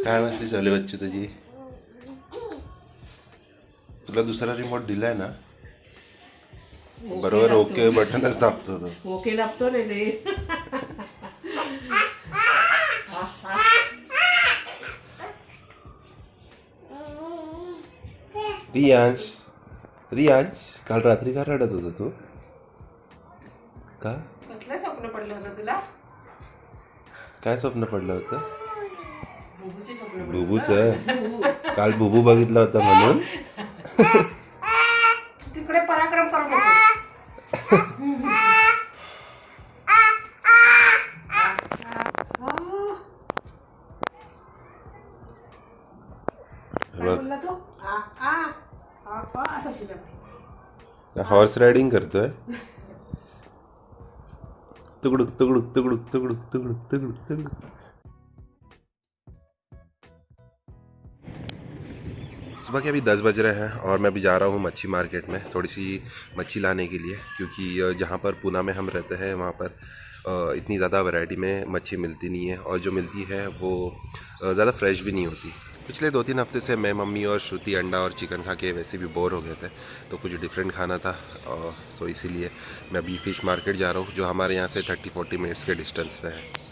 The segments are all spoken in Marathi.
काय मस्ती चालू आहे बच्ची तुझी? तुला दुसरा रिमोट दिलाय ना? बरोबर ओके बटनच दाबतो तो. ओके दाबतो रे ते. रियांश, रियांश, काल रात्री का रडत होता तू? का? कसलं स्वप्न पडलं होतं तुला? काय स्वप्न पडलं होतं? बुबूचे स्वप्न पडलं बुबूच. काल बुबू बघितला होता म्हणून. तिकडे पराक्रम करू नको. काय बोलला तू? असं शिकवते. हॉर्स रायडिंग करतोय. तुगडुक तुगडुक तुगडुक तुगडुक तुगडुक तुगडुक तुगडुक. सुबह के अभी 10 बज रहे हैं और मैं अभी जा रहा हूँ मच्छी मार्केट में थोड़ी सी मच्छी लाने के लिए, क्योंकि जहाँ पर पूना में हम रहते हैं वहाँ पर इतनी ज़्यादा वैरायटी में मच्छी मिलती नहीं है, और जो मिलती है वो ज़्यादा फ्रेश भी नहीं होती। पिछले 2-3 हफ्ते से मैं, मम्मी और श्रुति अंडा और चिकन खा के वैसे भी बोर हो गए थे, तो कुछ डिफरेंट खाना था। सो इसीलिए मैं अभी फ़िश मार्केट जा रहा हूँ, जो हमारे यहाँ से 30-40 मिनट्स के डिस्टेंस पे है।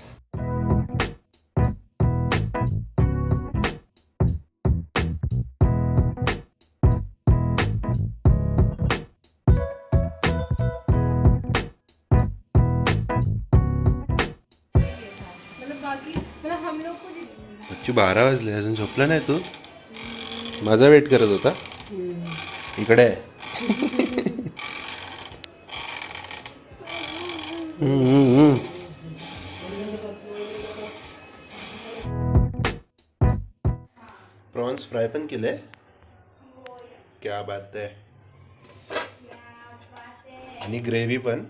बच्चू 12 वाजले अजून झोपला नाही तू? माझा वेट करत होता. इकडे प्रॉन्स फ्राय पण केले. क्या बात आहे. आणि ग्रेव्ही पण.